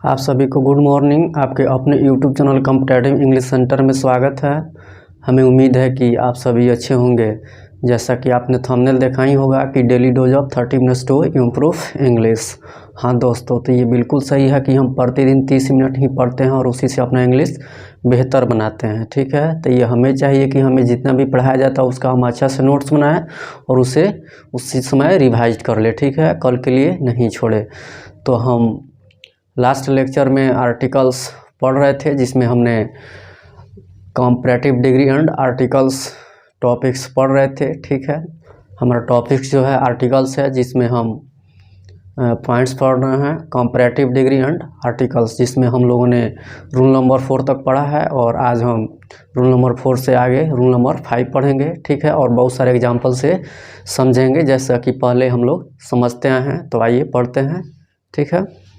आप सभी को गुड मॉर्निंग। आपके अपने YouTube channel competitive English centre में स्वागत है। हमें उम्मीद है कि आप सभी अच्छे होंगे। जैसा कि आपने थंबनेल देखा ही होगा कि daily dose of 30 minutes to improve English. हाँ दोस्तों, तो ये बिल्कुल सही है कि हम प्रतिदिन 30 मिनट ही पढ़ते हैं और उसी से अपना इंग्लिश बेहतर बनाते हैं। ठीक है, तो ये हमें चाहिए कि हमें जितना भी पढ़ाया जाता है उसका हम अच्छा से नोट्स बनाएं और उसे उसी समय रिवाइज कर ले। ठीक है, कल के लिए नहीं छोड़े। तो हम लास्ट लेक्चर में आर्टिकल्स पढ़ रहे थे, जिसमें हमने comparative degree and articles topics पढ़ रहे थे। ठीक है, हमारा टॉपिक्स जो है आर्टिकल्स है, जिसमें हम पॉइंट्स पढ़ रहे हैं कॉम्परेटिव डिग्री एंड आर्टिकल्स, जिसमें हम लोगों ने रूल नंबर 4 तक पढ़ा है और आज हम रूल नंबर 4 से आगे रूल नंबर 5 पढ़ेंगे। ठीक है, और बहुत सारे एग्जाम्पल से समझेंगे, जैसा कि पहले हम लोग समझते आए हैं। तो आइए पढ़ते हैं। ठीक है,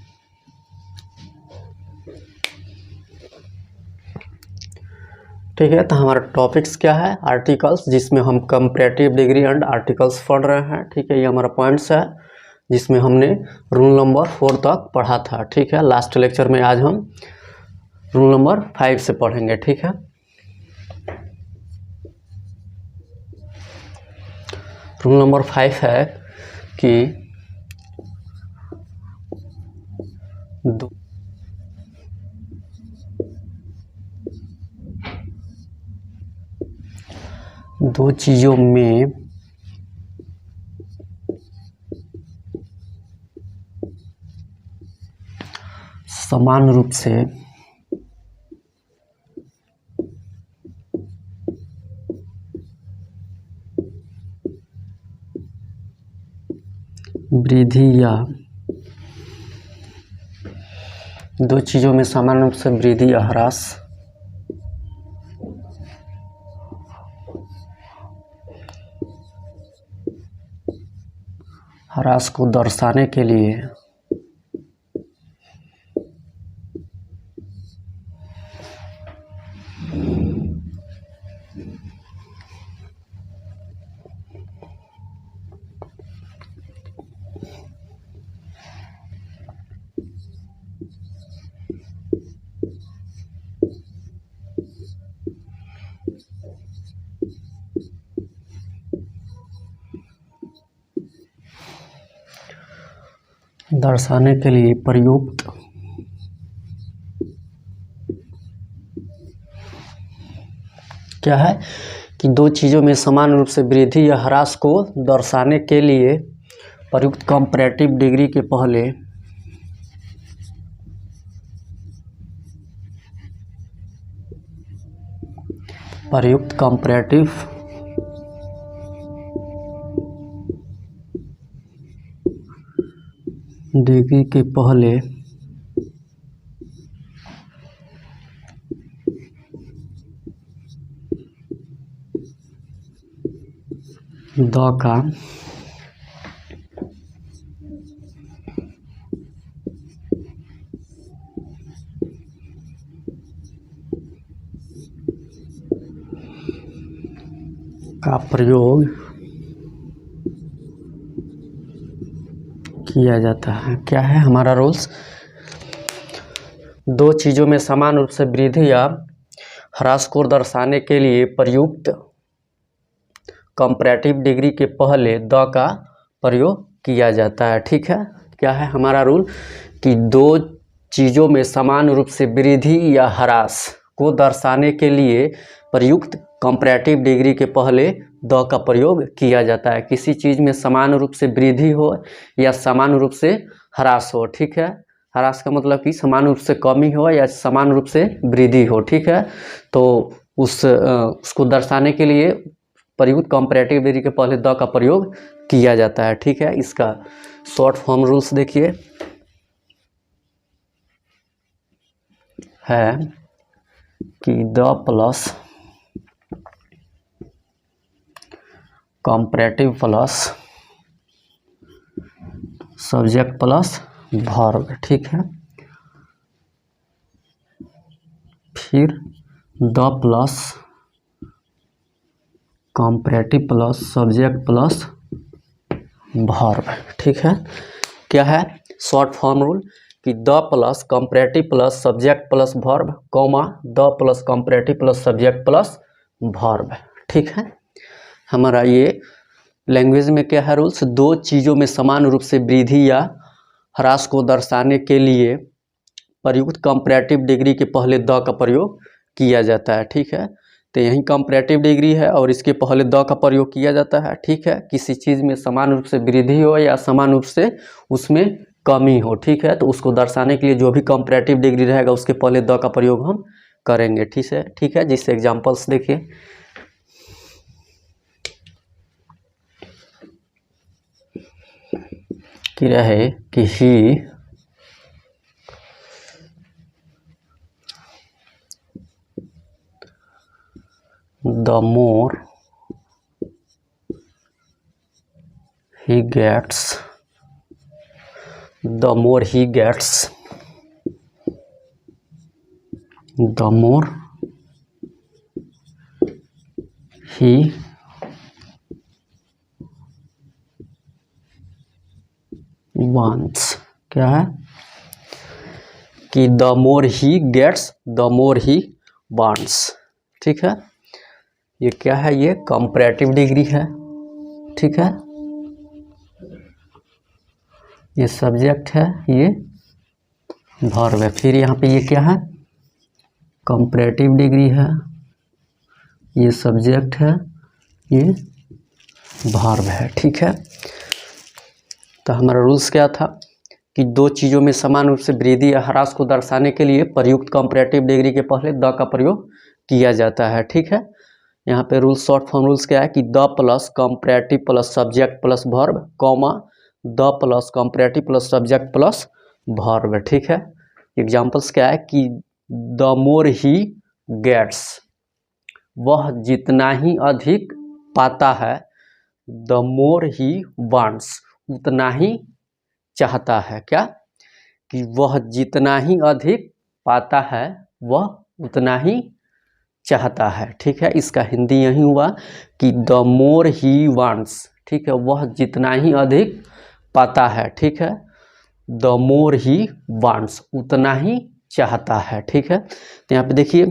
ठीक है, तो हमारा टॉपिक्स क्या है? आर्टिकल्स, जिसमें हम कंपैरेटिव डिग्री एंड आर्टिकल्स पढ़ रहे हैं। ठीक है, ये हमारा पॉइंट्स है, जिसमें हमने रूल नंबर 4 तक पढ़ा था। ठीक है, लास्ट लेक्चर में आज हम रूल नंबर 5 से पढ़ेंगे। ठीक है, रूल नंबर 5 है कि दो चीज़ों में समान रूप से वृद्धि या दो चीज़ों में समान रूप से वृद्धि या ह्रास को दर्शाने के लिए प्रयुक्त क्या है कि दो चीज़ों में समान रूप से वृद्धि या ह्रास को दर्शाने के लिए प्रयुक्त कंपैरेटिव डिग्री के पहले प्रयुक्त कंपैरेटिव डिग्री के पहले द का प्रयोग किया जाता है। क्या है हमारा रूल्स? दो चीज़ों में समान रूप से वृद्धि या ह्रास को दर्शाने के लिए प्रयुक्त कंपैरेटिव डिग्री के पहले द का प्रयोग किया जाता है। ठीक है, क्या है हमारा रूल कि दो चीज़ों में समान रूप से वृद्धि या ह्रास को दर्शाने के लिए प्रयुक्त कंपैरेटिव डिग्री के पहले द का प्रयोग किया जाता है। किसी चीज़ में समान रूप से वृद्धि हो या समान रूप से ह्रास हो। ठीक है, ह्रास का मतलब कि समान रूप से कमी हो या समान रूप से वृद्धि हो। ठीक है, तो उसको दर्शाने के लिए प्रयुक्त कंपैरेटिव डिग्री के पहले द का प्रयोग किया जाता है। ठीक है, इसका शॉर्ट फॉर्म रूल्स देखिए है कि the plus comparative plus subject plus verb. ठीक है, फिर the plus comparative plus subject plus verb. ठीक है, क्या है शॉर्ट फॉर्म रूल कि the plus comparative plus subject plus verb comma the plus comparative plus subject plus verb. ठीक है, हमारा ये लैंग्वेज में क्या है रूल्स, दो चीज़ों में समान रूप से वृद्धि या ह्रास को दर्शाने के लिए प्रयुक्त कंपैरेटिव डिग्री के पहले द का प्रयोग किया जाता है। ठीक है, तो यही कंपैरेटिव डिग्री है और इसके पहले द का प्रयोग किया जाता है। ठीक है, किसी चीज़ में समान रूप से वृद्धि हो या समान रूप से उसमें कमी हो। ठीक है, तो उसको दर्शाने के लिए जो भी कंपैरेटिव डिग्री रहेगा उसके पहले द का प्रयोग हम करेंगे। ठीक है, जिससे एग्जांपल्स देखिए कि रहे कि ही the more he gets the more he wants, क्या है कि the more he gets the more he wants। ठीक है, ये क्या है, ये कंपैरेटिव डिग्री है। ठीक है, ये सब्जेक्ट है, ये वर्ब है। फिर यहाँ पे ये क्या है, कंपैरेटिव डिग्री है, ये सब्जेक्ट है, ये वर्ब है। ठीक है, तो हमारा रूल्स क्या था कि दो चीज़ों में समान रूप से वृद्धि या ह्रास को दर्शाने के लिए प्रयुक्त कंपैरेटिव डिग्री के पहले द का प्रयोग किया जाता है। ठीक है, यहाँ पे रूल्स शॉर्ट फॉर्म रूल्स क्या है कि the plus comparative plus subject plus verb comma the plus comparative plus subject plus verb. ठीक है, एग्जांपल्स क्या है कि द मोर ही गेट्स, वह जितना ही अधिक पाता है, द मोर ही वांट्स, उतना ही चाहता है। क्या कि वह जितना ही अधिक पाता है वह उतना ही चाहता है। ठीक है, इसका हिंदी यही हुआ कि द मोर ही वांट्स। ठीक है, वह जितना ही अधिक पाता है। ठीक है, द मोर ही वांट्स, उतना ही चाहता है। ठीक है, तो यहाँ पे देखिए,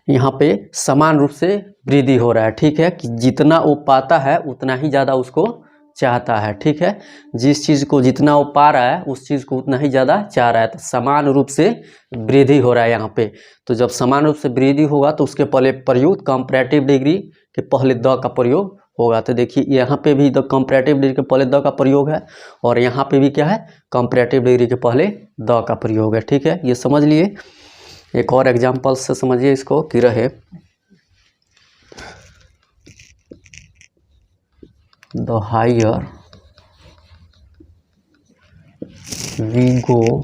यहाँ पे समान रूप से वृद्धि हो रहा है। ठीक है, कि जितना वो पाता है उतना ही ज़्यादा उसको चाहता है। ठीक है, जिस चीज़ को जितना वो पा रहा है उस चीज़ को उतना ही ज़्यादा चाह रहा है, तो समान रूप से वृद्धि हो रहा है यहाँ पे। तो जब समान रूप से वृद्धि होगा तो उसके पहले प्रयुक्त कंपैरेटिव डिग्री के पहले द का प्रयोग होगा। तो देखिए यहाँ पे भी द कंपैरेटिव डिग्री के पहले द का प्रयोग है और यहाँ पे भी क्या है, कंपैरेटिव डिग्री के पहले द का प्रयोग है। ठीक है, ये समझ लिए। एक और एग्जाम्पल से समझिए इसको कि रहे the higher we go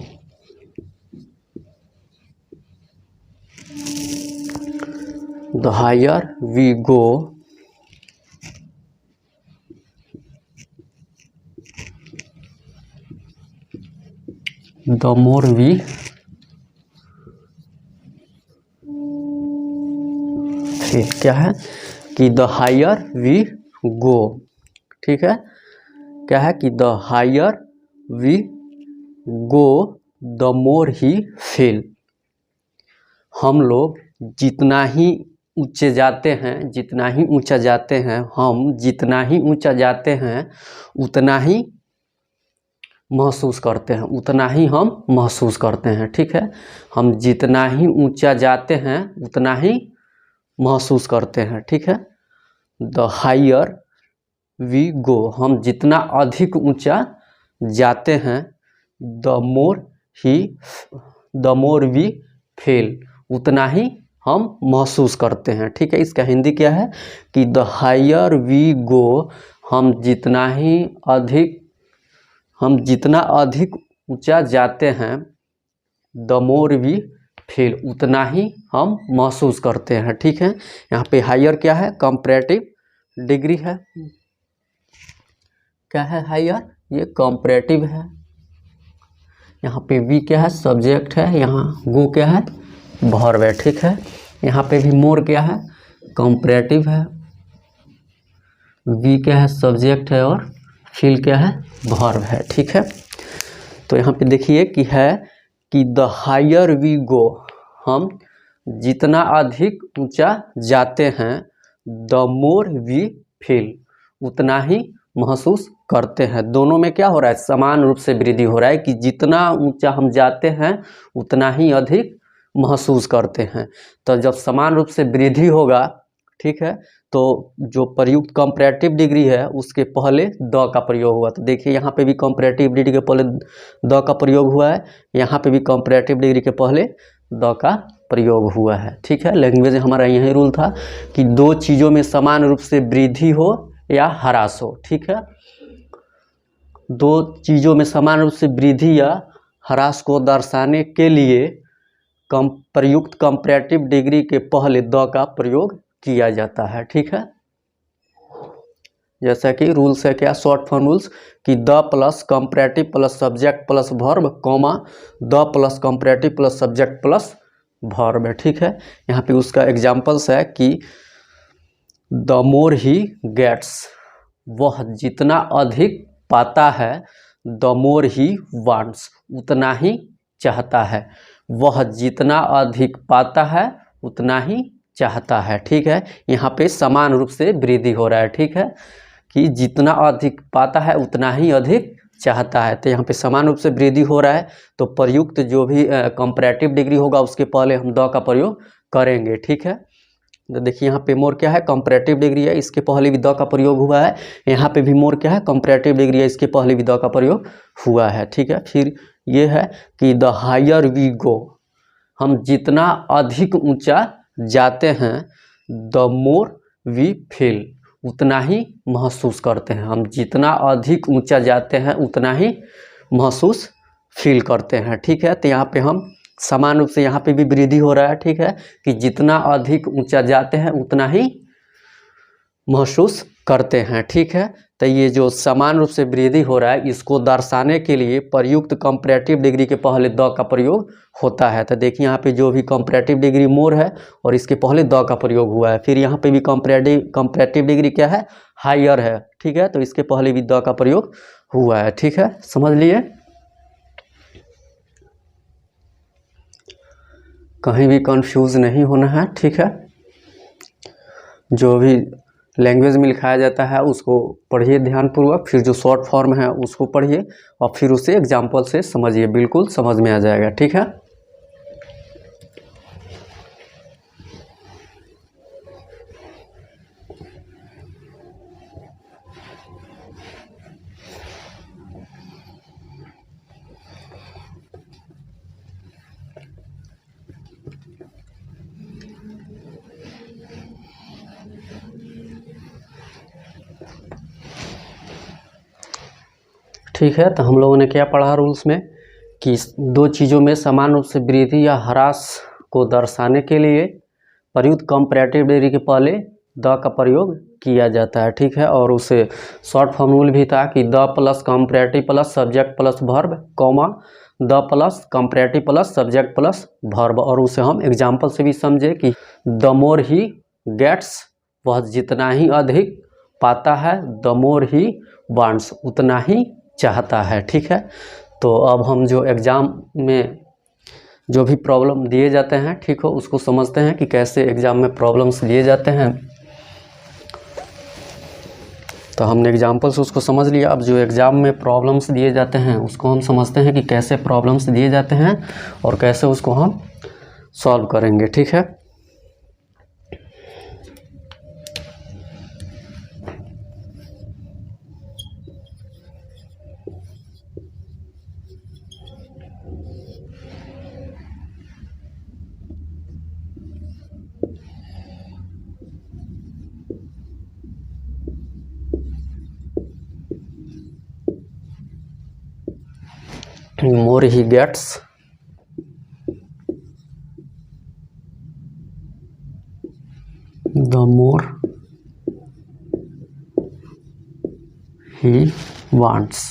the higher we go the more we feel। क्या है कि the higher we go। ठीक है, क्या है कि the higher we go the more he feel. हम लोग जितना ही ऊंचे जाते हैं, जितना ही ऊंचा जाते हैं, हम जितना ही ऊंचा जाते हैं उतना ही महसूस करते हैं, उतना ही हम महसूस करते हैं। ठीक है, हम जितना ही ऊंचा जाते हैं उतना ही महसूस करते हैं। ठीक है, द हायर वी गो, हम जितना अधिक ऊंचा जाते हैं, द मोर वी फील, उतना ही हम महसूस करते हैं। ठीक है, इसका हिंदी क्या है कि द हायर वी गो, हम जितना अधिक ऊंचा जाते हैं, द मोर वी फील, उतना ही हम महसूस करते हैं। ठीक है, यहाँ पे हायर क्या है, कंपैरेटिव डिग्री है। क्या है हायर, ये कंपैरेटिव है। यहाँ पे वी क्या है, सब्जेक्ट है। यहाँ गो क्या है, वर्ब है। ठीक है, यहाँ पे भी मोर क्या है, कंपैरेटिव है। वी क्या है, सब्जेक्ट है और फील क्या है, वर्ब है। ठीक है, तो यहाँ पे देखिए कि है कि द हायर वी गो, हम जितना अधिक ऊंचा जाते हैं, द मोर वी फील, उतना ही महसूस करते हैं। दोनों में क्या हो रहा है, समान रूप से वृद्धि हो रहा है कि जितना ऊंचा हम जाते हैं उतना ही अधिक महसूस करते हैं। तो जब समान रूप से वृद्धि होगा, ठीक है, तो जो प्रयुक्त कंपैरेटिव डिग्री है उसके पहले द का प्रयोग हुआ। तो देखिए यहाँ पे भी कंपैरेटिव डिग्री के पहले द का प्रयोग हुआ है, यहाँ पे भी कंपैरेटिव डिग्री के पहले द का प्रयोग हुआ है। ठीक है, लैंग्वेज हमारा यही रूल था कि दो चीज़ों में समान रूप से वृद्धि हो या ह्रास हो। ठीक है, दो चीज़ों में समान रूप से वृद्धि या ह्रास को दर्शाने के लिए प्रयुक्त कंपैरेटिव डिग्री के पहले द का प्रयोग किया जाता है। ठीक है, जैसा कि रूल्स है क्या, शॉर्ट फॉर्म रूल्स कि the plus comparative plus subject plus verb comma the plus comparative plus subject plus verb है। ठीक है, यहाँ पे उसका एग्जांपल्स है कि द मोर ही गेट्स, वह जितना अधिक पाता है, द मोर ही वांट्स, उतना ही चाहता है, वह जितना अधिक पाता है उतना ही चाहता है। ठीक है, यहाँ पे समान रूप से वृद्धि हो रहा है। ठीक है, कि जितना अधिक पाता है उतना ही अधिक चाहता है, तो यहाँ पे समान रूप से वृद्धि हो रहा है। तो प्रयुक्त जो भी कंपैरेटिव डिग्री होगा उसके पहले हम द का प्रयोग करेंगे। ठीक है, तो देखिए यहाँ पे मोर क्या है, कंपैरेटिव डिग्री है, इसके पहले भी द का प्रयोग हुआ है। यहाँ पे भी मोर क्या है, कंपैरेटिव डिग्री है, इसके पहले भी द का प्रयोग हुआ है। ठीक है, फिर ये है कि द हायर वी गो, हम जितना अधिक ऊंचा जाते हैं, द मोर वी फील, उतना ही महसूस करते हैं। हम जितना अधिक ऊंचा जाते हैं उतना ही महसूस फील करते हैं। ठीक है, तो यहाँ पे हम समान रूप से यहाँ पे भी वृद्धि हो रहा है। ठीक है, कि जितना अधिक ऊंचा जाते हैं उतना ही महसूस करते हैं। ठीक है, तो ये जो समान रूप से वृद्धि हो रहा है इसको दर्शाने के लिए प्रयुक्त कंपैरेटिव डिग्री के पहले द का प्रयोग होता है। तो देखिए यहाँ पे जो भी कंपैरेटिव डिग्री मोर है और इसके पहले द का प्रयोग हुआ है। फिर यहाँ पे भी कंपैरेटिव डिग्री क्या है, हायर है। ठीक है, तो इसके पहले भी द का प्रयोग हुआ है। ठीक है, समझ लिए, कहीं भी कंफ्यूज नहीं होना है। ठीक है, जो भी लैंग्वेज में लिखाया जाता है उसको पढ़िए ध्यानपूर्वक, फिर जो शॉर्ट फॉर्म है उसको पढ़िए और फिर उसे एग्जाम्पल से समझिए, बिल्कुल समझ में आ जाएगा। ठीक है, ठीक है, तो हम लोगों ने क्या पढ़ा रूल्स में कि दो चीज़ों में समान रूप से वृद्धि या ह्रास को दर्शाने के लिए प्रयुक्त कंपैरेटिव डिग्री के पहले द का प्रयोग किया जाता है। ठीक है, और उसे शॉर्ट फॉर्म रूल भी था कि the plus comparative plus subject plus verb comma the plus comparative plus subject plus verb, और उसे हम एग्जाम्पल से भी समझे कि द मोर ही गेट्स, वह जितना ही अधिक पाता है, द मोर ही वांट्स, उतना ही चाहता है। ठीक है, तो अब हम जो एग्ज़ाम में जो भी प्रॉब्लम दिए जाते हैं, ठीक हो, उसको समझते हैं कि कैसे एग्ज़ाम में प्रॉब्लम्स दिए जाते हैं। तो हमने एग्जाम्पल से उसको समझ लिया। अब जो एग्ज़ाम में प्रॉब्लम्स दिए जाते हैं उसको हम समझते हैं कि कैसे प्रॉब्लम्स दिए जाते हैं और कैसे उसको हम सॉल्व करेंगे। ठीक है, more he gets, the more he wants।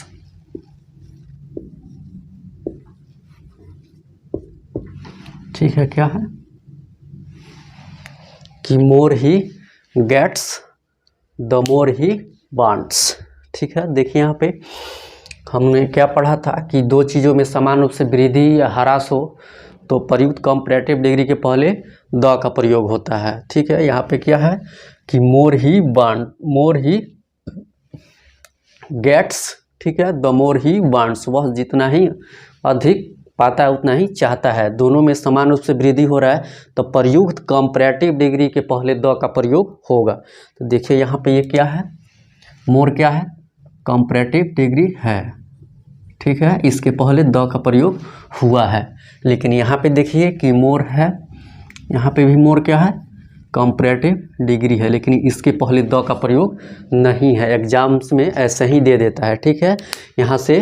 ठीक है, क्या है कि more he gets the more he wants. ठीक है, देखिए यहाँ पे हमने क्या पढ़ा था कि दो चीज़ों में समान रूप से वृद्धि या ह्रास हो तो प्रयुक्त कंपैरेटिव डिग्री के पहले द का प्रयोग होता है। ठीक है, यहाँ पे क्या है कि मोर ही गेट्स, ठीक है, द मोर ही वांट्स, वह जितना ही अधिक पाता है उतना ही चाहता है। दोनों में समान रूप से वृद्धि हो रहा है तो प्रयुक्त कंपैरेटिव डिग्री के पहले द का प्रयोग होगा। तो देखिए यहाँ पे ये क्या है, मोर क्या है, कंपैरेटिव डिग्री है। ठीक है, इसके पहले द का प्रयोग हुआ है, लेकिन यहाँ पे देखिए कि मोर है, यहाँ पे भी मोर क्या है, कंपैरेटिव डिग्री है, लेकिन इसके पहले द का प्रयोग नहीं है। एग्जाम्स में ऐसे ही दे देता है। ठीक है, यहाँ से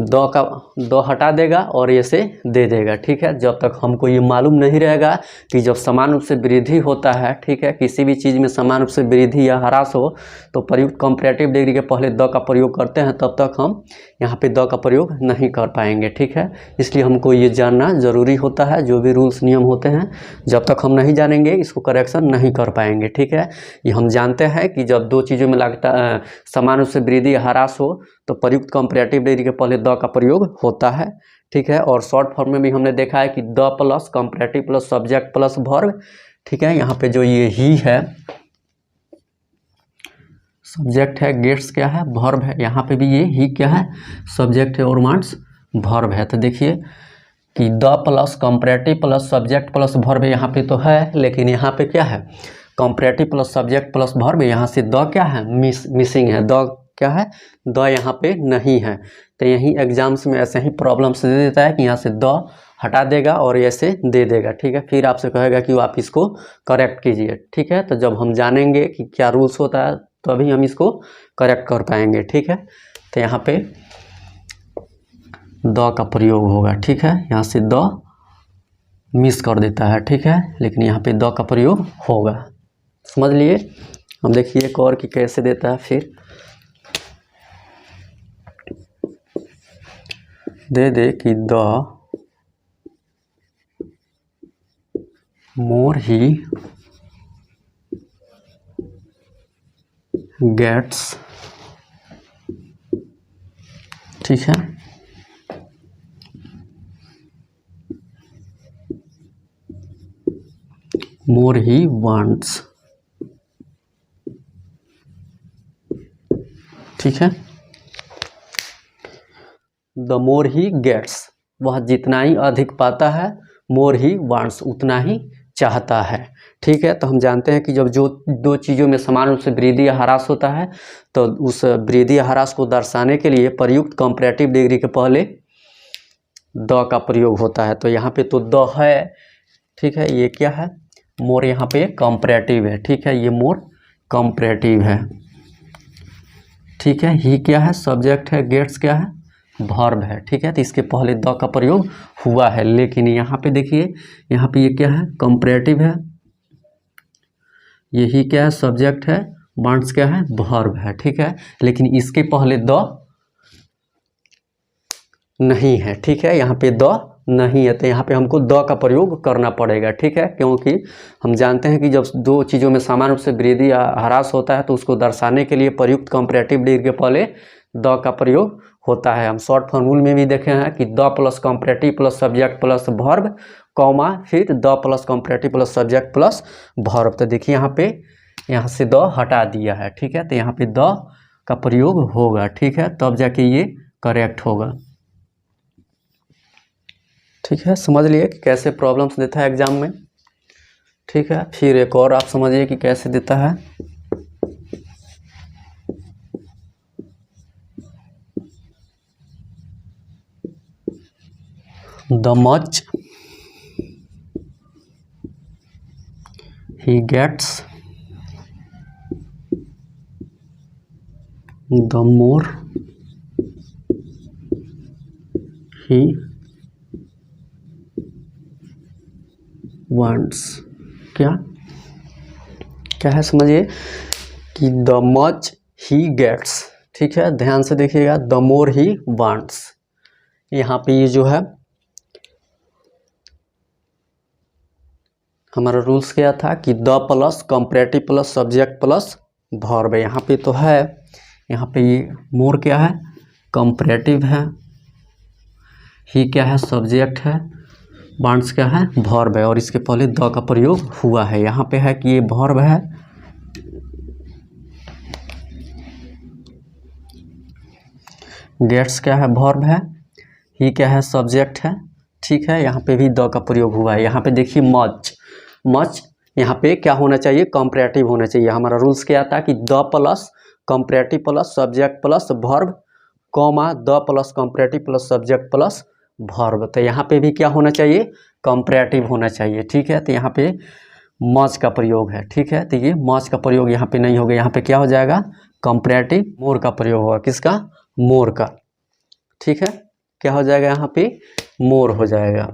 द हटा देगा और ये से दे देगा। ठीक है, जब तक हमको ये मालूम नहीं रहेगा कि जब समान रूप से वृद्धि होता है, ठीक है, किसी भी चीज़ में समान रूप से वृद्धि या ह्रास हो तो प्रयुक्त कंपैरेटिव डिग्री के पहले द का प्रयोग करते हैं, तब तक हम यहाँ पे द का प्रयोग नहीं कर पाएंगे। ठीक है, इसलिए हमको ये जानना ज़रूरी होता है। जो भी रूल्स नियम होते हैं जब तक हम नहीं जानेंगे इसको करेक्शन नहीं कर पाएंगे। ठीक है, ये हम जानते हैं कि जब दो चीज़ों में समान रूप से वृद्धि या ह्रास हो तो प्रयुक्त कंपैरेटिव डिग्री के पहले द का प्रयोग होता है। ठीक है, और शॉर्ट फॉर्म में भी हमने देखा है कि the plus comparative plus subject plus verb. ठीक है, यहाँ पे जो ये ही है सब्जेक्ट है, गेट्स क्या है, वर्ब है। यहाँ पे भी ये ही क्या है, सब्जेक्ट है और वांट्स वर्ब है। तो देखिए कि the plus comparative plus subject plus verb यहाँ पे तो है, लेकिन यहाँ पे क्या है, comparative plus subject plus verb, यहाँ से द क्या है, मिसिंग है। द क्या है, द यहाँ पे नहीं है। तो यही एग्जाम्स में ऐसे ही प्रॉब्लम्स दे देता है कि यहाँ से द हटा देगा और ऐसे दे देगा। ठीक है, फिर आपसे कहेगा कि आप इसको करेक्ट कीजिए। ठीक है, तो जब हम जानेंगे कि क्या रूल्स होता है तभी हम इसको करेक्ट कर पाएंगे। ठीक है, तो यहाँ पे द का प्रयोग होगा। ठीक है, यहाँ से द मिस कर देता है। ठीक है, लेकिन यहाँ पे द का प्रयोग होगा, समझ लिए। हम देखिए एक और कि कैसे देता है। फिर दे दे कि द मोर ही गेट्स, ठीक है, मोर ही वांट्स। ठीक है, द मोर ही गेट्स, वह जितना ही अधिक पाता है, मोर ही वांट्स, उतना ही चाहता है। ठीक है, तो हम जानते हैं कि जब जो दो चीज़ों में समान रूप से वृद्धि या ह्रास होता है तो उस वृद्धि या ह्रास को दर्शाने के लिए प्रयुक्त कंपैरेटिव डिग्री के पहले द का प्रयोग होता है। तो यहाँ पे तो द है। ठीक है, ये क्या है, मोर यहाँ पे कंपैरेटिव है। ठीक है, ये मोर कंपैरेटिव है। ठीक है, ही क्या है, सब्जेक्ट है, गेट्स क्या है, वर्ब है। ठीक है, तो इसके पहले द का प्रयोग हुआ है, लेकिन यहाँ पे देखिए, यहाँ पे ये क्या है, कंपैरेटिव है, यही क्या है, सब्जेक्ट है, वांट्स क्या है, वर्ब है। ठीक है, लेकिन इसके पहले द नहीं है। ठीक है, यहाँ पे द नहीं है, तो यहाँ पे हमको द का प्रयोग करना पड़ेगा। ठीक है, क्योंकि हम जानते हैं कि जब दो चीज़ों में समान रूप से वृद्धि या ह्रास होता है तो उसको दर्शाने के लिए प्रयुक्त कंपैरेटिव डिग्री के पहले द का प्रयोग होता है। हम शॉर्ट फॉर्मूल में भी देखे हैं कि the plus comparative plus subject plus verb, comma, फिर the plus comparative plus subject plus verb. तो देखिए यहाँ पे, यहाँ से द हटा दिया है। ठीक है, तो यहाँ पे द का प्रयोग होगा। ठीक है, तब जाके ये करेक्ट होगा। ठीक है, समझ लिए कि कैसे प्रॉब्लम्स देता है एग्जाम में। ठीक है, फिर एक और आप समझिए कि कैसे देता है। The much he gets, the more he wants। क्या क्या है, समझिए कि द मच ही गेट्स। ठीक है, ध्यान से देखिएगा, द मोर ही वांट्स। यहाँ पे ये जो है हमारा रूल्स क्या था कि the plus comparative plus subject plus verb. यहाँ पे तो है, यहाँ पे ये मोर क्या है, कंपैरेटिव है, ही क्या है, सब्जेक्ट है, वांट्स क्या है, वर्ब है, और इसके पहले द का प्रयोग हुआ है। यहाँ पे है कि ये वर्ब है, गेट्स क्या है, वर्ब है, ही क्या है, सब्जेक्ट है, ठीक है। यहाँ पे भी द का प्रयोग हुआ है। यहाँ पे देखिए मच, मच यहाँ पे क्या होना चाहिए, कंपैरेटिव होना चाहिए। हमारा रूल्स क्या था कि the plus comparative plus subject plus verb, comma the plus comparative plus subject plus verb. तो यहाँ पे भी क्या होना चाहिए, कंपैरेटिव होना चाहिए, ठीक है। तो यहाँ पे मच का प्रयोग है, ठीक है। तो ये मच का प्रयोग यहाँ पे नहीं होगा, यहाँ पे क्या हो जाएगा, कंपैरेटिव मोर का प्रयोग होगा, किसका, मोर का, ठीक है। क्या हो जाएगा, यहाँ पे मोर हो जाएगा,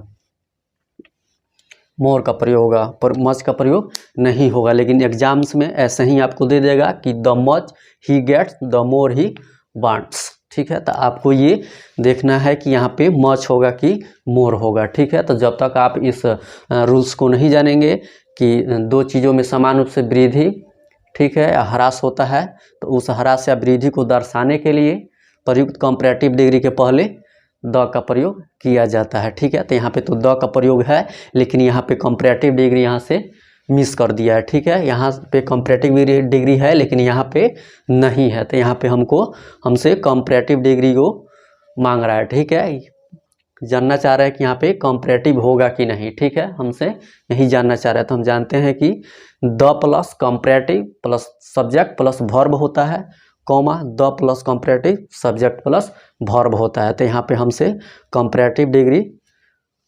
मोर का प्रयोग होगा, पर मच का प्रयोग नहीं होगा। लेकिन एग्जाम्स में ऐसे ही आपको दे देगा कि the much he gets the more he wants, ठीक है। तो आपको ये देखना है कि यहाँ पे मच होगा कि मोर होगा, ठीक है। तो जब तक आप इस रूल्स को नहीं जानेंगे कि दो चीज़ों में समान रूप से वृद्धि, ठीक है, ह्रास होता है, तो उस ह्रास या वृद्धि को दर्शाने के लिए प्रयुक्त कंपैरेटिव डिग्री के पहले द का प्रयोग किया जाता है, ठीक है। तो यहाँ पे तो द का प्रयोग है, लेकिन यहाँ पे कंपैरेटिव डिग्री यहाँ से मिस कर दिया है, ठीक है। यहाँ पे कंपैरेटिव डिग्री है लेकिन यहाँ पे नहीं है, तो यहाँ पे हमसे कंपैरेटिव डिग्री को मांग रहा है, ठीक है। जानना चाह रहा है कि यहाँ पे कंपैरेटिव होगा कि नहीं, ठीक है, हमसे यही जानना चाह रहा है। तो हम जानते हैं कि the plus comparative plus subject plus verb होता है, comma the plus comparative subject plus verb होता है। तो यहाँ पे हमसे कंपैरेटिव डिग्री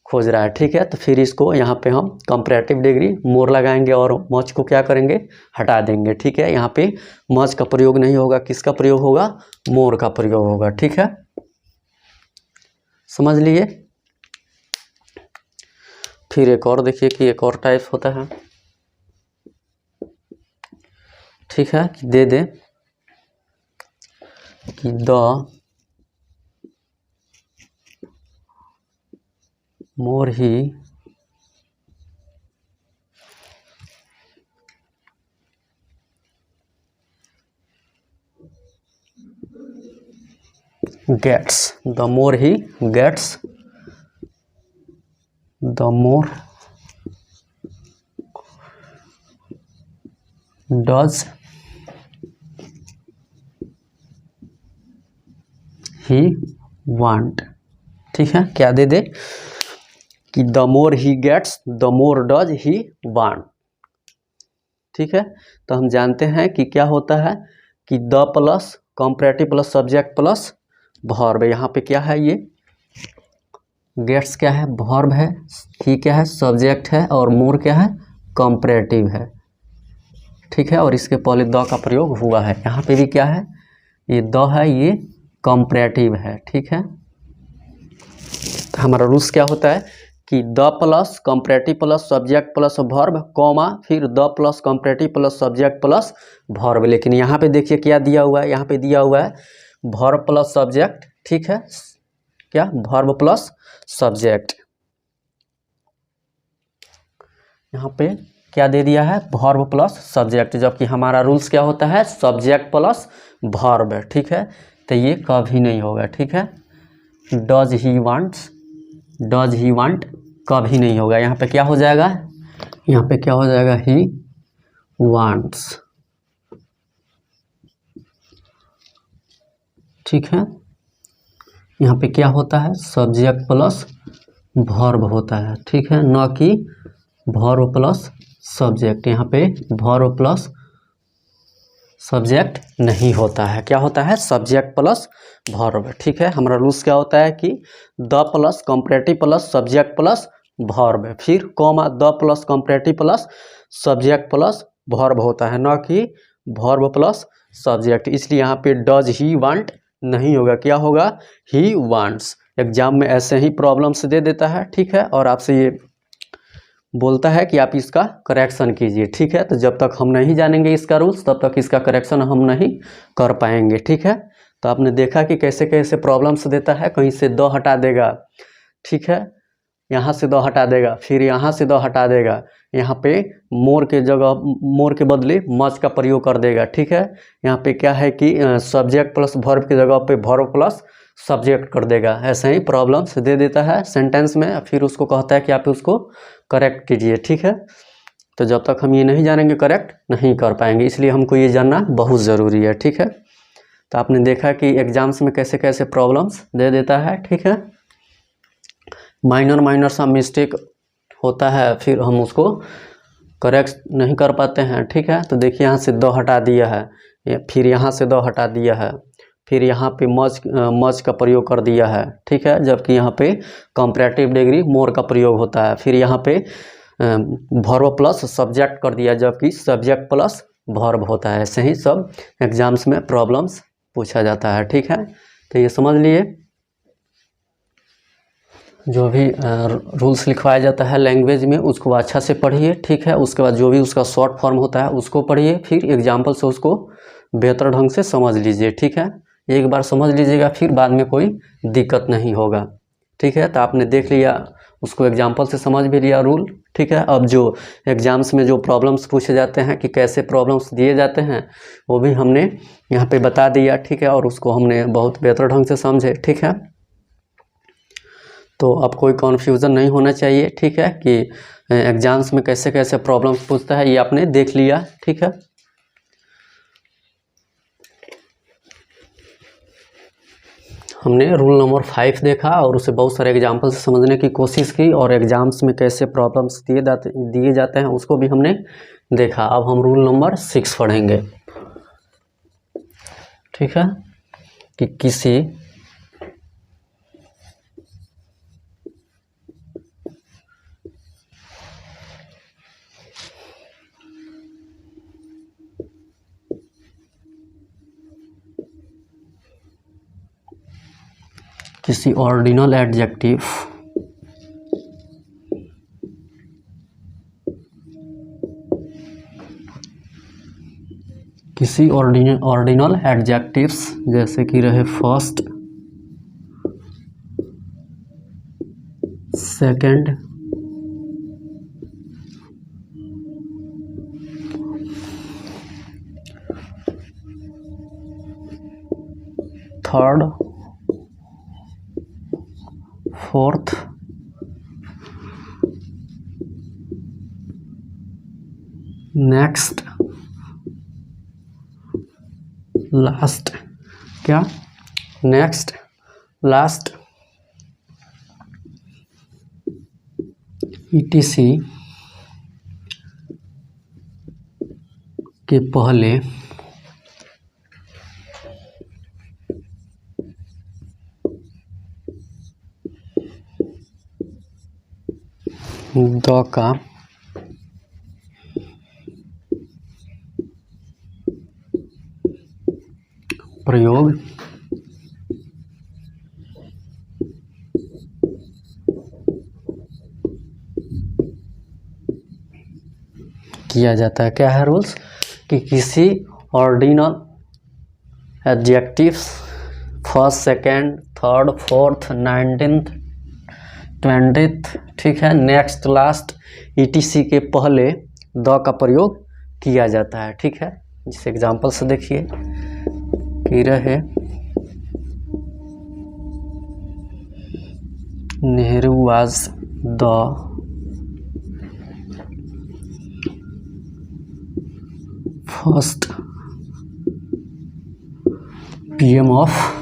खोज रहा है, ठीक है। तो फिर इसको यहाँ पे हम कंपैरेटिव डिग्री मोर लगाएंगे और मच को क्या करेंगे, हटा देंगे, ठीक है। यहाँ पे मच का प्रयोग नहीं होगा, किसका प्रयोग होगा, मोर का प्रयोग होगा, ठीक है, समझ लिए। फिर एक और देखिए कि एक और टाइप होता है, ठीक है, कि दे दे कि the more he gets, the more he gets the more does he want, ठीक है। क्या दे दे कि the more he gets the more does he want, ठीक है। तो हम जानते हैं कि क्या होता है कि the plus comparative plus subject plus verb. यहाँ पे क्या है, ये गेट्स क्या है, वर्ब है, ही क्या है, सब्जेक्ट है, और मोर क्या है, कंपैरेटिव है, ठीक है। और इसके पहले द का प्रयोग हुआ है। यहाँ पे भी क्या है, ये द है, ये कंपैरेटिव है, ठीक है। तो हमारा रूल्स क्या होता है कि the plus comparative plus subject plus verb, comma फिर the plus comparative plus subject plus verb. लेकिन यहाँ पे देखिए क्या दिया हुआ है, यहाँ पे दिया हुआ है वर्ब प्लस सब्जेक्ट, ठीक है, क्या, वर्ब प्लस सब्जेक्ट। यहाँ पे क्या दे दिया है, वर्ब प्लस सब्जेक्ट, जबकि हमारा रूल्स क्या होता है, सब्जेक्ट प्लस वर्ब, ठीक है। तो ये कभी नहीं होगा, ठीक है। Does he wants, does he want कभी नहीं होगा। यहाँ पे क्या हो जाएगा, यहाँ पे क्या हो जाएगा, ही वांट्स, ठीक है। यहाँ पे क्या होता है, सब्जेक्ट प्लस वर्ब होता है, ठीक है, न कि वर्ब प्लस सब्जेक्ट। यहाँ पे वर्ब प्लस सब्जेक्ट नहीं होता है, क्या होता है, सब्जेक्ट प्लस वर्ब, ठीक है। हमारा रूल्स क्या होता है कि the plus comparative plus subject plus verb, फिर comma the plus comparative plus subject plus verb होता है, न कि वर्ब प्लस सब्जेक्ट। इसलिए यहाँ पे डज ही वांट नहीं होगा, क्या होगा, ही वांट्स। एग्जाम में ऐसे ही प्रॉब्लम्स दे देता है, ठीक है, और आपसे ये बोलता है कि आप इसका करेक्शन कीजिए, ठीक है। तो जब तक हम नहीं जानेंगे इसका रूल्स तब तक इसका करेक्शन हम नहीं कर पाएंगे, ठीक है। तो आपने देखा कि कैसे कैसे प्रॉब्लम्स देता है, कहीं से द हटा देगा, ठीक है, यहाँ से द हटा देगा, फिर यहाँ से द हटा देगा, यहाँ पे मोर के जगह, मोर के बदले मच का प्रयोग कर देगा, ठीक है। यहाँ पे क्या है कि सब्जेक्ट प्लस वर्ब की जगह पे वर्ब प्लस सब्जेक्ट कर देगा। ऐसे ही प्रॉब्लम्स दे देता है सेंटेंस में, फिर उसको कहता है कि आप उसको करेक्ट कीजिए। ठीक है, तो जब तक हम ये नहीं जानेंगे करेक्ट नहीं कर पाएंगे, इसलिए हमको ये जानना बहुत ज़रूरी है। ठीक है, तो आपने देखा कि एग्जाम्स में कैसे कैसे प्रॉब्लम्स दे देता है। ठीक है, माइनर सा मिस्टेक होता है, फिर हम उसको करेक्ट नहीं कर पाते हैं। ठीक है, तो देखिए यहाँ से द हटा दिया है, फिर यहाँ से द हटा दिया है, फिर यहाँ पे मच का प्रयोग कर दिया है। ठीक है, जबकि यहाँ पे कंपैरेटिव डिग्री मोर का प्रयोग होता है। फिर यहाँ पे वर्ब प्लस सब्जेक्ट कर दिया, जबकि सब्जेक्ट प्लस वर्ब होता है। ऐसे ही सब एग्जाम्स में प्रॉब्लम्स पूछा जाता है। ठीक है, तो ये समझ लिए। जो भी रूल्स लिखवाया जाता है लैंग्वेज में उसको अच्छा से पढ़िए। ठीक है, उसके बाद जो भी उसका शॉर्ट फॉर्म होता है उसको पढ़िए, फिर एग्जाम्पल से उसको बेहतर ढंग से समझ लीजिए। ठीक है, एक बार समझ लीजिएगा फिर बाद में कोई दिक्कत नहीं होगा। ठीक है, तो आपने देख लिया, उसको एग्जाम्पल से समझ भी लिया रूल। ठीक है, अब जो एग्जाम्स में जो प्रॉब्लम्स पूछे जाते हैं कि कैसे प्रॉब्लम्स दिए जाते हैं वो भी हमने यहाँ पे बता दिया। ठीक है, और उसको हमने बहुत बेहतर ढंग से समझे। ठीक है, तो अब कोई कन्फ्यूज़न नहीं होना चाहिए। ठीक है, कि एग्जाम्स में कैसे कैसे प्रॉब्लम्स पूछता है ये आपने देख लिया। ठीक है, हमने रूल नंबर 5 देखा और उसे बहुत सारे एग्जाम्पल से समझने की कोशिश की, और एग्जाम्स में कैसे प्रॉब्लम्स दिए जाते हैं उसको भी हमने देखा। अब हम रूल नंबर 6 पढ़ेंगे। ठीक है, कि किसी ऑर्डिनल एडजेक्टिव ऑर्डिनल एडजेक्टिव्स जैसे कि रहे first, second, third, fourth, next, last. क्या? नेक्स्ट, लास्ट, ETC के पहले द का प्रयोग किया जाता है। क्या है रूल्स? कि किसी ordinal adjectives first, second, third, fourth, 19th, 20th, ठीक है, नेक्स्ट, लास्ट, ETC के पहले द का प्रयोग किया जाता है। ठीक है, जिस एग्जाम्पल से देखिए कि रहे Nehru was the first PM of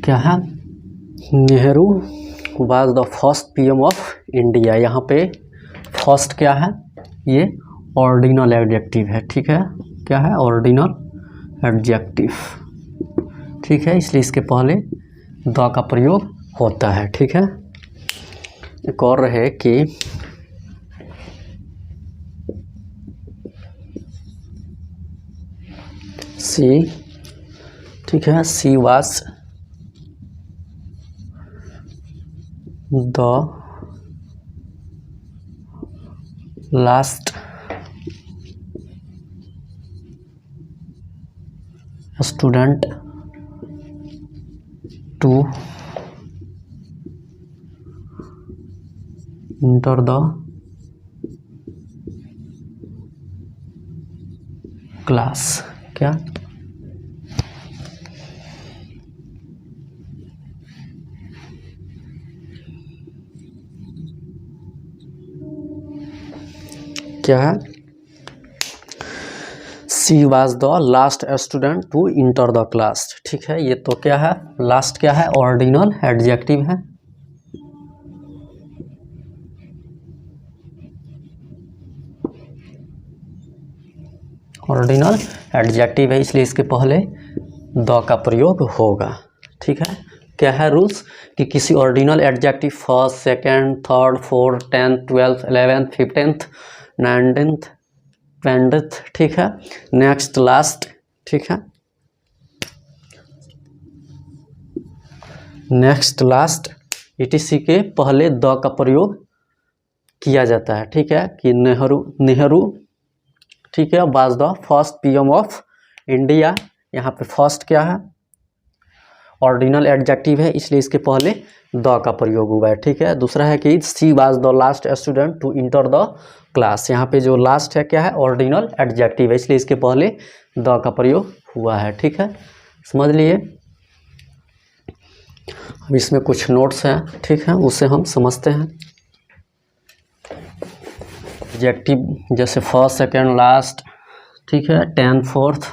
क्या है? Nehru was the first PM of India. यहाँ पे फर्स्ट क्या है? ये ऑर्डिनल एडजेक्टिव है। ठीक है, क्या है? Ordinal adjective. ठीक है, इसलिए इसके पहले द का प्रयोग होता है। ठीक है, एक और रहे कि सी, ठीक है, she was the last student to enter the class क्या क्या है? She was the last student to enter the class. ठीक है, ये तो क्या है? लास्ट क्या है? ऑर्डिनल एडजेक्टिव है। ऑर्डिनल एडजेक्टिव है, इसलिए इसके पहले द का प्रयोग होगा। ठीक है, क्या है रूल्स कि किसी ordinal adjective first, second, third, fourth, 10th, 12th, 11th, 15th, 19th, 20th, ठीक है, नेक्स्ट, लास्ट, ठीक है, नेक्स्ट, लास्ट etc के पहले द का प्रयोग किया जाता है। ठीक है, कि नेहरू ठीक है, was the first PM of India. यहाँ पे फर्स्ट क्या है? ऑर्डिनल एडजेक्टिव है, इसलिए इसके पहले द का प्रयोग हुआ है। ठीक है, दूसरा है कि she was the last student to enter the class. यहाँ पे जो लास्ट है क्या है? ऑर्डिनल एडजेक्टिव है, इसलिए इसके पहले द का प्रयोग हुआ है। ठीक है, समझ लिए। अब इसमें कुछ नोट्स हैं, ठीक है, उसे हम समझते हैं। एडजेक्टिव जैसे फर्स्ट, सेकेंड, लास्ट, ठीक है, 10th, 4th,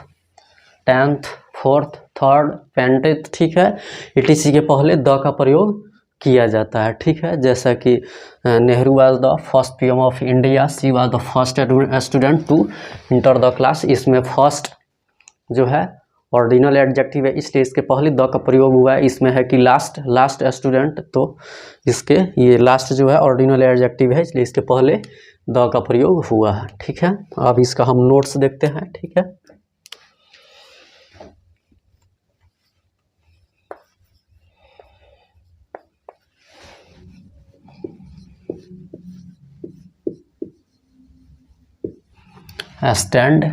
3rd, 20th, ठीक है, etc के पहले द का प्रयोग किया जाता है। ठीक है, जैसा कि Nehru was the first PM of India, she was the first student to enter the class. इसमें फर्स्ट जो है ऑर्डिनल एडजेक्टिव है, इसलिए इसके पहले द का प्रयोग हुआ है। इसमें है कि लास्ट स्टूडेंट, तो इसके ये लास्ट जो है ऑर्डिनल एडजेक्टिव है, इसलिए इसके पहले द का प्रयोग हुआ है। ठीक है, अब इसका हम नोट्स देखते हैं। ठीक है, स्टैंड,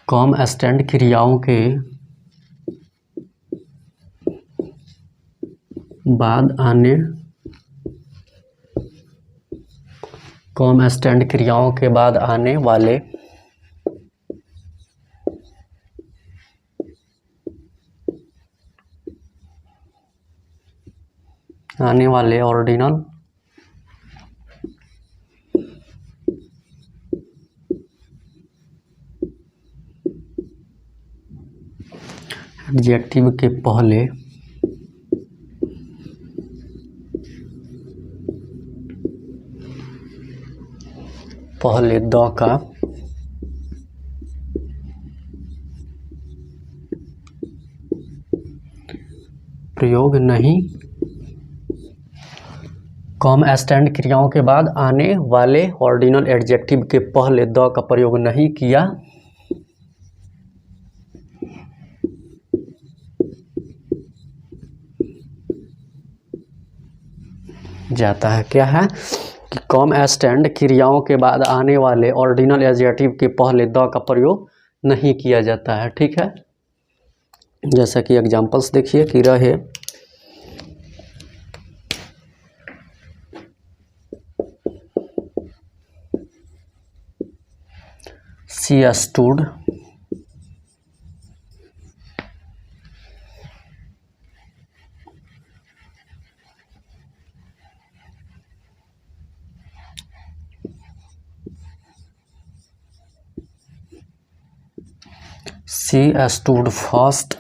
कॉम स्टैंड क्रियाओं के बाद आने, कॉम स्टैंड क्रियाओं के बाद आने वाले ऑर्डिनल एडजेक्टिव के पहले द का प्रयोग नहीं, कॉम स्टैंड क्रियाओं के बाद आने वाले ऑर्डिनल एडजेक्टिव के पहले द का प्रयोग नहीं किया जाता है। क्या है कि कॉम स्टैंड क्रियाओं के बाद आने वाले ऑर्डिनल एडजेक्टिव के पहले द का प्रयोग नहीं किया जाता है। ठीक है, जैसा कि एग्जांपल्स देखिए कि रहे, सी stood, C stood first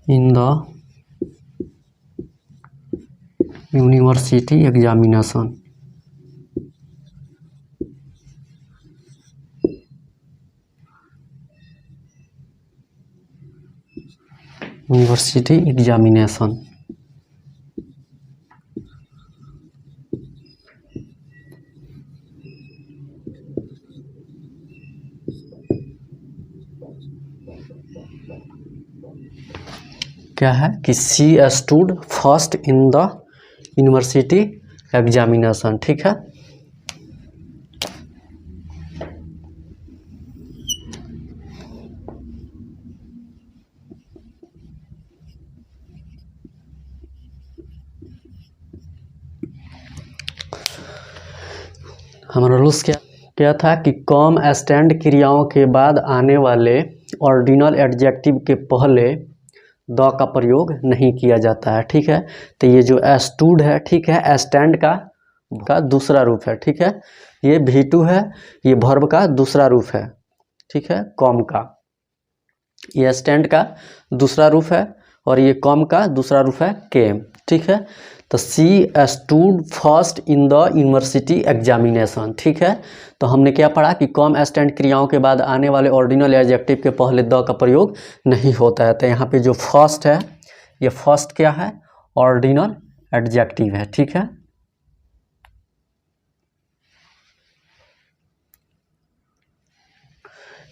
in the university examination. University examination, क्या है कि सी stood first in the university examination. ठीक है, हमारा रूल्स क्या क्या था कि कॉम स्टैंड क्रियाओं के बाद आने वाले ऑर्डिनल एडजेक्टिव के पहले द का प्रयोग नहीं किया जाता है। ठीक है, तो ये जो स्टूड है, ठीक है, स्टैंड का दूसरा रूप है। ठीक है, ये V2 है, ये वर्ब का दूसरा रूप है। ठीक है, कॉम का, ये स्टैंड का दूसरा रूप है और ये कॉम का दूसरा रूप है केम। ठीक है, तो सी stood first in the university examination. ठीक है, तो हमने क्या पढ़ा कि कॉम स्टैंड क्रियाओं के बाद आने वाले ऑर्डिनल एडजेक्टिव के पहले द का प्रयोग नहीं होता है। तो यहाँ पे जो फर्स्ट है, ये फर्स्ट क्या है, ऑर्डिनल एडजेक्टिव है। ठीक है,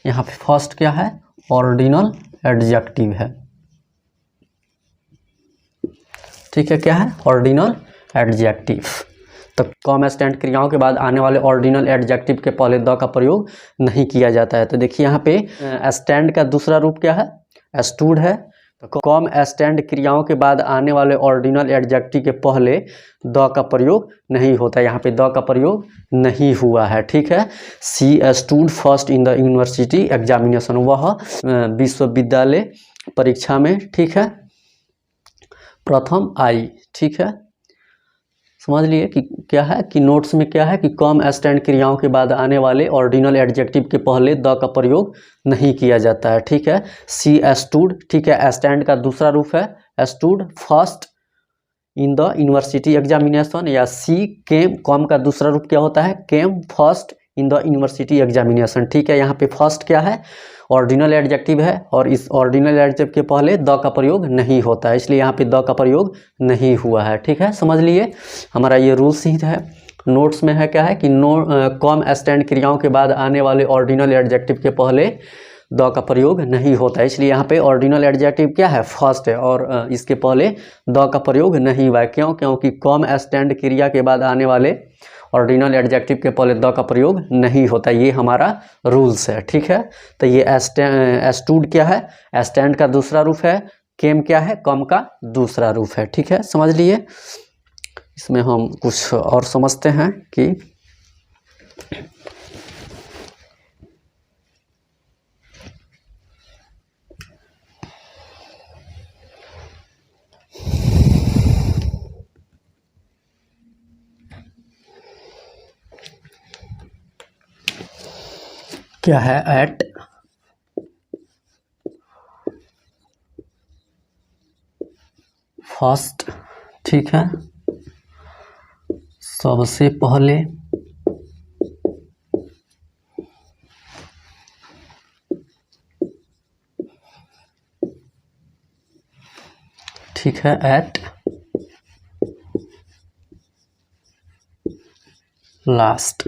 यहाँ पे फर्स्ट क्या है, ऑर्डिनल एडजेक्टिव है। ठीक है, क्या है, ऑर्डिनल एडजेक्टिव। तो कॉम स्टैंड क्रियाओं के बाद आने वाले ऑर्डिनल एडजेक्टिव के पहले द का प्रयोग नहीं किया जाता है। तो देखिए यहाँ पे स्टैंड का दूसरा रूप क्या है, स्टूड है। तो कॉम स्टैंड क्रियाओं के बाद आने वाले ऑर्डिनल एडजेक्टिव के पहले द का प्रयोग नहीं होता, यहाँ पे द का प्रयोग नहीं हुआ है। ठीक है, सी stood first in the university examination, वह विश्वविद्यालय परीक्षा में, ठीक है, प्रथम आई। ठीक है, समझ लिए कि क्या है, कि नोट्स में क्या है कि कॉम स्टैंड क्रियाओं के बाद आने वाले ऑर्डिनल एडजेक्टिव के पहले द का प्रयोग नहीं किया जाता है। ठीक है, सी स्टूड, ठीक है, स्टैंड का दूसरा रूप है stood first in the university examination, या सी केम, कॉम का दूसरा रूप क्या होता है, came first in the university examination. ठीक है, यहाँ पे फर्स्ट क्या है, ऑर्डिनल एडजेक्टिव है और इस ऑर्डिनल एडजेक्टिव के पहले द का प्रयोग नहीं होता है, इसलिए यहाँ पे द का प्रयोग नहीं हुआ है। ठीक है, समझ लिए, हमारा ये रूल्स ही है। नोट्स में है क्या है कि कॉम स्टैंड क्रियाओं के बाद आने वाले ऑर्डिनल एडजेक्टिव के पहले द का प्रयोग नहीं होता है, इसलिए यहाँ पे ऑर्डिनल एडजेक्टिव क्या है, फर्स्ट है, और इसके पहले द का प्रयोग नहीं हुआ है। क्यों, क्योंकि कॉम स्टैंड क्रिया के बाद आने वाले ऑर्डिनल एडजेक्टिव के पहले द का प्रयोग नहीं होता, ये हमारा रूल्स है। ठीक है, तो ये स्टूड क्या है, स्टैंड का दूसरा रूप है, केम क्या है, कॉम का दूसरा रूप है। ठीक है, समझ लिए। इसमें हम कुछ और समझते हैं कि क्या है, एट फर्स्ट, ठीक है, सबसे पहले, ठीक है, एट लास्ट,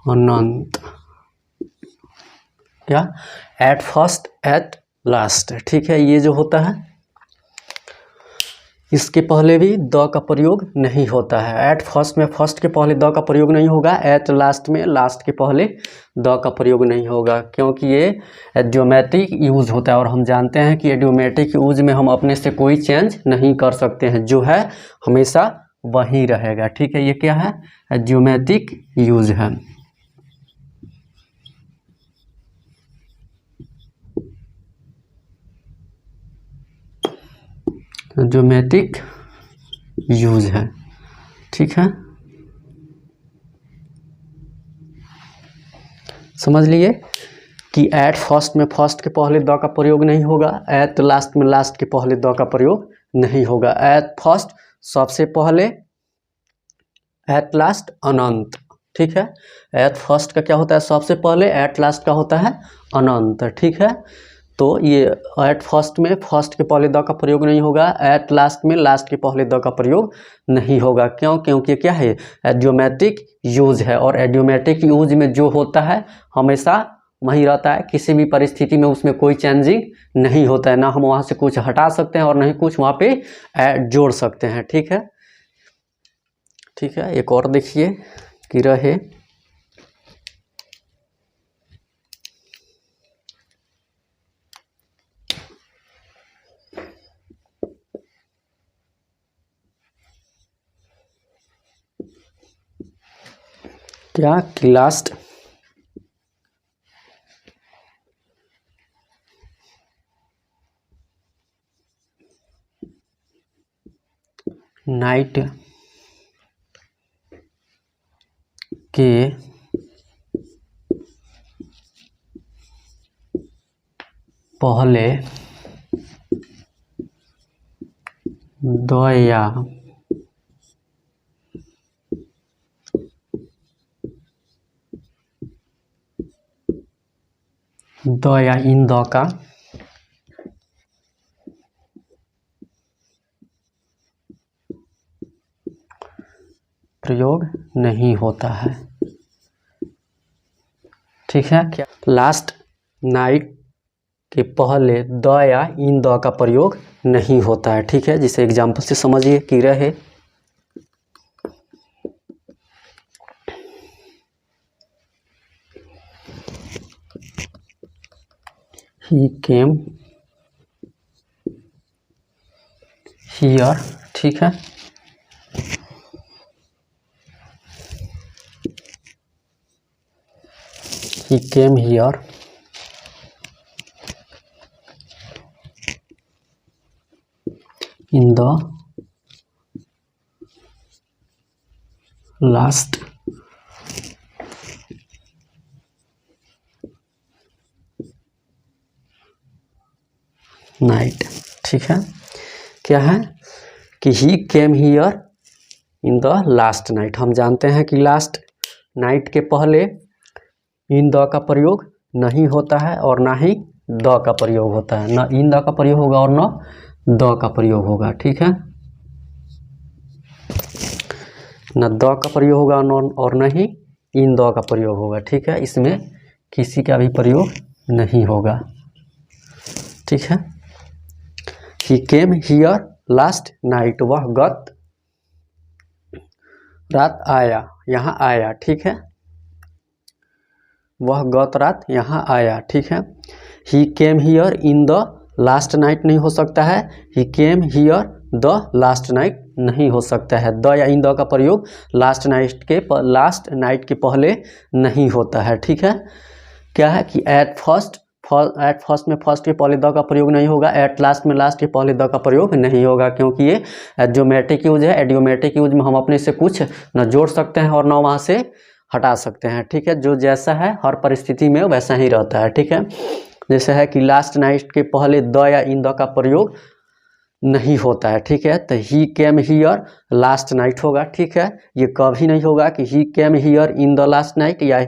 अनंत, क्या, एट फर्स्ट एट लास्ट। ठीक है, ये जो होता है इसके पहले भी द का प्रयोग नहीं होता है। एट फर्स्ट में फर्स्ट के पहले द का प्रयोग नहीं होगा, एट लास्ट में लास्ट के पहले द का प्रयोग नहीं होगा, क्योंकि ये एडियोमेटिक यूज होता है और हम जानते हैं कि एडियोमेटिक यूज में हम अपने से कोई चेंज नहीं कर सकते हैं, जो है हमेशा वही रहेगा। ठीक है, ये क्या है, एडियोमेटिक यूज है। एडियोमेटिक यूज है। ठीक है, समझ लिए कि एट फर्स्ट में फर्स्ट के पहले द का प्रयोग नहीं होगा, एट लास्ट में लास्ट के पहले द का प्रयोग नहीं होगा। एट फर्स्ट सबसे पहले, एट लास्ट अनंत। ठीक है, एट फर्स्ट का क्या होता है, सबसे पहले, एट लास्ट का होता है अनंत। ठीक है, तो ये एट फर्स्ट में फर्स्ट के पहले द का प्रयोग नहीं होगा, एट लास्ट में लास्ट के पहले द का प्रयोग नहीं होगा। क्यों, क्योंकि क्या है, एडियोमेटिक यूज है, और एडियोमेटिक यूज में जो होता है हमेशा वही रहता है, किसी भी परिस्थिति में उसमें कोई चेंजिंग नहीं होता है, ना हम वहाँ से कुछ हटा सकते हैं और नहीं कुछ वहाँ पे जोड़ सकते हैं। ठीक है, ठीक है, एक और देखिए कि रहे, क्या कि लास्ट नाइट के पहले 2 या इन 2 का प्रयोग नहीं होता है। ठीक है, क्या लास्ट नाइट के पहले 2 या इन 2 का प्रयोग नहीं होता है। ठीक है, जिसे एग्जाम्पल से समझिए कि रहे ही केम हियर। ठीक है, he came here in the last night। ठीक है, क्या है कि he came here in the last night। हम जानते हैं कि लास्ट नाइट के पहले इन 2 का प्रयोग नहीं होता है और ना ही 2 का प्रयोग होता है। ना इन 2 का प्रयोग होगा और ना 2 का प्रयोग होगा। ठीक है, न 2 का प्रयोग होगा और न ही इन 2 का प्रयोग होगा। ठीक है, इसमें किसी का भी प्रयोग नहीं होगा। ठीक है, he came here last night, वह गत रात आया, यहाँ आया। ठीक है, वह गत रात यहाँ आया। ठीक है, he came here in the last night नहीं हो सकता है, he came here the last night नहीं हो सकता है। द या इन द का प्रयोग लास्ट नाइट के पहले नहीं होता है। ठीक है, क्या है कि एट फर्स्ट में फर्स्ट के पहले द का प्रयोग नहीं होगा, एट लास्ट में लास्ट के पहले द का प्रयोग नहीं होगा, क्योंकि ये एडियोमेटिक यूज है। एडियोमेटिक यूज में हम अपने से कुछ न जोड़ सकते हैं और न वहाँ से हटा सकते हैं। ठीक है, जो जैसा है हर परिस्थिति में वैसा ही रहता है। ठीक है, जैसे है कि लास्ट नाइट के पहले द या इन द का प्रयोग नहीं होता है। ठीक है, तो he came here last night होगा। ठीक है, ये कभी नहीं होगा कि he came here in the last night या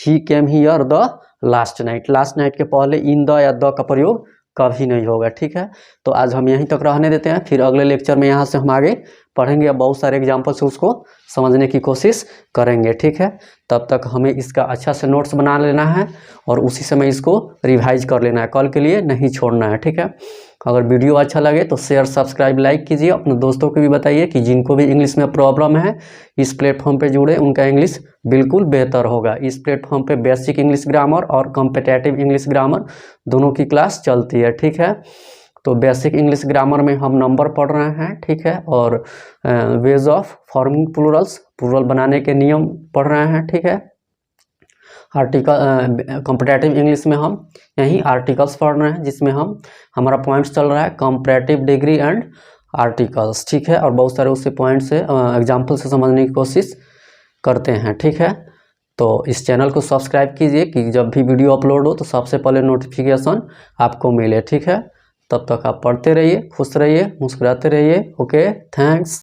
he came here the last night. Last night के पहले इन द या द का प्रयोग कभी नहीं होगा। ठीक है, तो आज हम यहीं तक रहने देते हैं, फिर अगले लेक्चर में यहाँ से हम आगे पढ़ेंगे, अब बहुत सारे एग्जाम्पल से उसको समझने की कोशिश करेंगे। ठीक है, तब तक हमें इसका अच्छा से नोट्स बना लेना है और उसी समय इसको रिवाइज कर लेना है, कल के लिए नहीं छोड़ना है। ठीक है, अगर वीडियो अच्छा लगे तो शेयर सब्सक्राइब लाइक कीजिए, अपने दोस्तों को भी बताइए कि जिनको भी इंग्लिश में प्रॉब्लम है इस प्लेटफॉर्म पे जुड़े, उनका इंग्लिश बिल्कुल बेहतर होगा। इस प्लेटफॉर्म पे बेसिक इंग्लिश ग्रामर और कॉम्पिटिटिव इंग्लिश ग्रामर दोनों की क्लास चलती है। ठीक है, तो बेसिक इंग्लिश ग्रामर में हम नंबर पढ़ रहे हैं। ठीक है, और वेज ऑफ फॉर्मिंग प्लूरल बनाने के नियम पढ़ रहे हैं। ठीक है, आर्टिकल कॉम्पिटिटिव इंग्लिश में हम यही आर्टिकल्स पढ़ रहे हैं, जिसमें हमारा पॉइंट्स चल रहा है कंपैरेटिव डिग्री एंड आर्टिकल्स। ठीक है, और बहुत सारे उससे पॉइंट से एग्जाम्पल से समझने की कोशिश करते हैं। ठीक है, तो इस चैनल को सब्सक्राइब कीजिए कि जब भी वीडियो अपलोड हो तो सबसे पहले नोटिफिकेशन आपको मिले। ठीक है, तब तक आप पढ़ते रहिए, खुश रहिए, मुस्कुराते रहिए। Okay, thanks.